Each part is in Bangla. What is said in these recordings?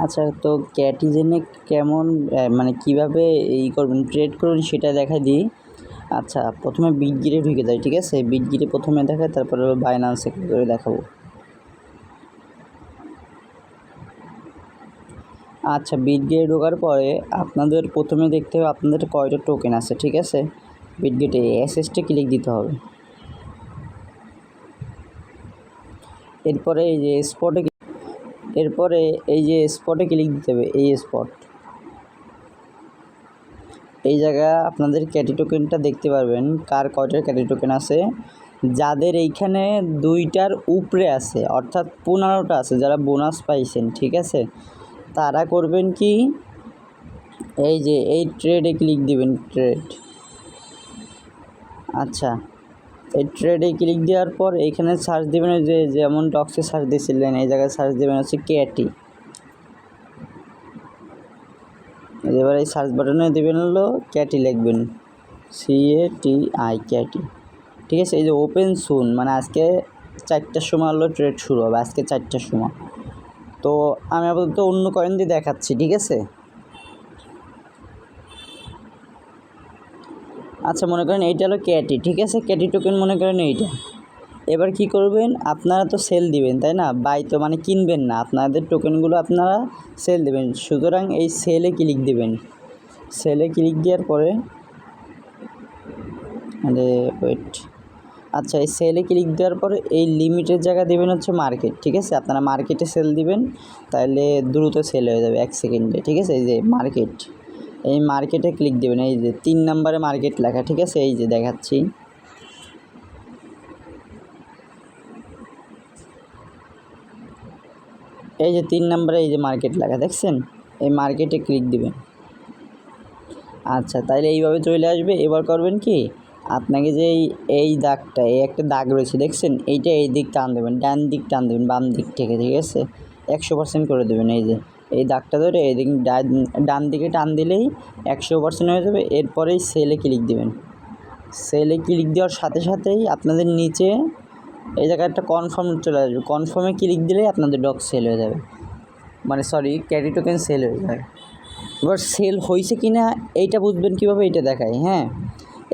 আচ্ছা, তো ক্যাটি জেনে কেমন মানে কীভাবে করবেন, ট্রেড করবেন সেটা দেখাই দিই। আচ্ছা, প্রথমে বিটগিরে ঢুকে যাই, ঠিক আছে? বিটগিরে প্রথমে দেখায়, তারপরে বাইন্যান্সে করে দেখাবো। আচ্ছা, বিটগেটে ঢোকার পরে আপনাদের প্রথমে দেখতে হবে আপনাদের কয়টা টোকেন আছে, ঠিক আছে? বিটগেটে অ্যাসেসটে ক্লিক দিতে হবে। এরপরে এই যে স্পটে ক্লিক দিতে হবে। এই স্পট, এই জায়গায় আপনাদের ক্যাটি টোকেনটা দেখতে পারবেন কার কয়টার ক্যাটি টোকেন আছে। যাদের এইখানে 2টার উপরে আছে, অর্থাৎ 15টা আছে, যারা বোনাস পাইছেন, ঠিক আছে, তারা করবেন কি, এই যে এই ট্রেডে ক্লিক দিবেন। ট্রেড, আচ্ছা, এই ট্রেডে ক্লিক দেওয়ার পর এইখানে সার্চ দেবেন, যে যেমন ডক্সে সার্চ দিয়েছিলেন, এই জায়গায় সার্চ দেবেন হচ্ছে ক্যাটি। এবার এই সার্চ বাটনে দেবেন হলো ক্যাটি, লিখবেন CATI, ক্যাটি, ঠিক আছে? এই যে ওপেন সুন, মানে আজকে 4টার সময় হলো ট্রেড শুরু হবে, আজকে 4টার সময়। তো আমি আপাতত অন্য কয়েন দিয়ে দেখাচ্ছি, ঠিক আছে? আচ্ছা, মনে করেন এইটা হলো ক্যাটি, ঠিক আছে? ক্যাটি টোকেন মনে করেন এইটা। এবার কি করবেন, আপনারা তো সেল দিবেন, তাই না? বাই তো মানে কিনবেন না, আপনাদের টোকেনগুলো আপনারা সেল দেবেন। সুতরাং এই সেলে ক্লিক দিবেন। সেলে ক্লিক দেওয়ার পরে ওয়েট, আচ্ছা, এই সেলে ক্লিক দেওয়ার পরে এই লিমিটের জায়গা দেবেন হচ্ছে মার্কেট, ঠিক আছে? আপনারা মার্কেটে সেল দিবেন, তাহলে দ্রুত সেল হয়ে যাবে 1 সেকেন্ডে, ঠিক আছে? এই যে মার্কেট, এই মার্কেটে ক্লিক দেবেন। এই যে 3 নম্বরে মার্কেট লেখা, ঠিক আছে? এই যে দেখাচ্ছি, এই যে 3 নম্বরে এই যে মার্কেট লেখা, দেখছেন? এই মার্কেটে ক্লিক দিবেন। আচ্ছা, তাইলে এইভাবে চলে আসবে। এবার করবেন কি, আপনাকে যে এই দাগটা, এই একটা দাগ রয়েছে, দেখছেন? এইটা এই দিক টান দেবেন, ডান দিক টান দেবেন, বাম দিক থেকে, ঠিক আছে? 100% করে দেবেন। এই যে এই দাগটা ধরে এই দিক ডান দিকে টান দিলেই 100% হয়ে যাবে। এরপরেই সেলে ক্লিক দিবেন। সেলে ক্লিক দেওয়ার সাথে সাথেই আপনাদের নিচে এই জায়গায় একটা কনফার্ম চলে আসবে। কনফার্মে ক্লিক দিলেই আপনাদের ডক সেল হয়ে যাবে, মানে সরি, ক্যাটি টোকেন সেল হয়ে যাবে। এবার সেল হয়েছে কি না এইটা বুঝবেন কীভাবে, এইটা দেখায়, হ্যাঁ?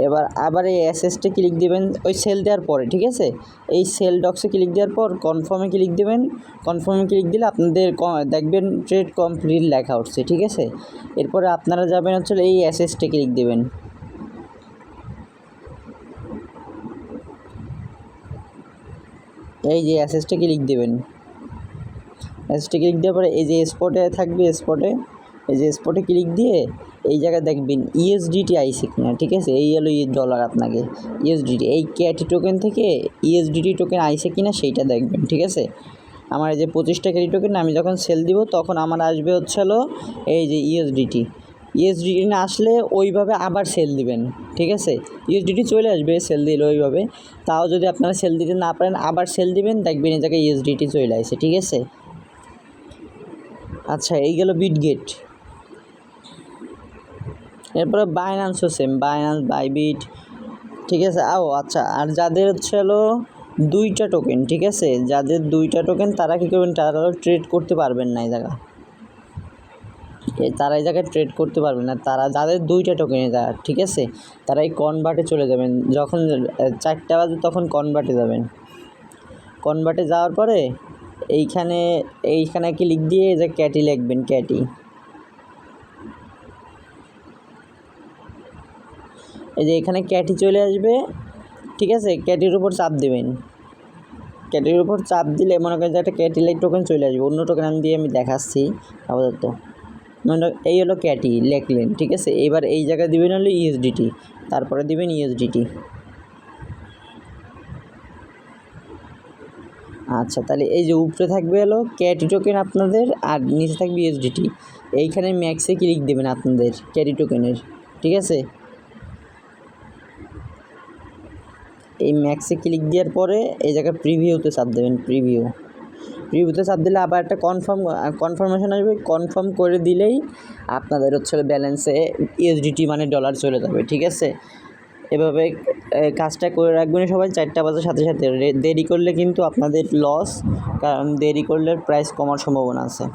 এবার আবার এই অ্যাসেসটে ক্লিক দেবেন ওই সেল দেওয়ার পরে, ঠিক আছে? এই সেল ডক্সে ক্লিক দেওয়ার পর কনফার্মে ক্লিক দেবেন। কনফার্মে ক্লিক দিলে আপনাদের দেখবেন ট্রেড কমপ্লিট লেখা উঠছে, ঠিক আছে? এরপরে আপনারা যাবেন হচ্ছে এই অ্যাসেসটে ক্লিক দেবেন। এই যে অ্যাসেসটে ক্লিক দেবেন। অ্যাসেসটে ক্লিক দেওয়ার পরে এই যে স্পটে থাকবে, এই যে স্পটে ক্লিক দিয়ে এই জায়গায় দেখবেন ইউএসডিটি আইসে কিনা, ঠিক আছে? এই হলো ডলার, আপনাকে ইউএসডিটি, এই ক্যাটি টোকেন থেকে ইউএসডিটি টোকেন আইসে কিনা সেইটা দেখবেন, ঠিক আছে? আমার এই যে 25টা ক্যাটি টোকেন আমি যখন সেল দিব তখন আমার আসবে হচ্ছে হলো এই যে ইউএসডিটি না আসলে ওইভাবে আবার সেল দিবেন, ঠিক আছে? ইউএসডিটি চলে আসবে সেল দিলে ওইভাবে। তাও যদি আপনারা সেল দিতে না পারেন আবার সেল দিবেন, দেখবেন এই জায়গায় ইউএসডিটি চলে আসে, ঠিক আছে? আচ্ছা, এই গেল বিটগেট। এরপরে বাইন্যান্সও সেম, বাইন্যান্স, বাইবিট, ঠিক আছে? আচ্ছা, আর যাদের হচ্ছে হলো 2টা টোকেন, ঠিক আছে? যাদের 2টা টোকেন তারা কী করবেন, তারা ট্রেড করতে পারবেন না, এই জায়গায় ট্রেড করতে পারবেন না। তারা যাদের 2টা টোকেনে দেওয়া, ঠিক আছে, তারা এই কনভার্টে চলে যাবেন। যখন 4টা বাজে তখন কনভার্টে যাবেন। কনভার্টে যাওয়ার পরে এইখানে ক্লিক দিয়ে যে ক্যাটি লিখবেন, ক্যাটি। এই যে এখানে ক্যাটি চলে আসবে, ঠিক আছে? ক্যাটির উপর চাপ দেবেন। ক্যাটির উপর চাপ দিলে মনে করেন যে একটা ক্যাটি লাইট টোকেন চলে আসবে। অন্য টোকেন আমি দেখাচ্ছি আপাতত। এই হলো ক্যাটি লেখলেন, ঠিক আছে? এবার এই জায়গায় দিবেন হলো ইউএসডিটি, তারপরে দিবেন ইউএসডিটি। আচ্ছা, তাহলে এই যে উপরে থাকবে হলো ক্যাটি টোকেন আপনাদের, আর নিচে থাকবে ইউএসডিটি। এইখানে ম্যাক্সে ক্লিক দেবেন আপনাদের ক্যাটি টোকেনের, ঠিক আছে? এই ম্যাক্সে ক্লিক দেওয়ার পরে এই জায়গায় প্রিভিউতে চাপ দেবেন। প্রিভিউতে চাপ দিলে আবার একটা কনফার্মেশন আসবে। কনফার্ম করে দিলেই আপনাদের হচ্ছে ব্যালেন্সে ইউএসডিটি মানে ডলার চলে যাবে, ঠিক আছে? এভাবে কাজটা করে রাখবেন সবাই। 4টা বাজার সাথে সাথে দেরি করলে কিন্তু আপনাদের লস, কারণ দেরি করলে প্রাইস কমার সম্ভাবনা আছে।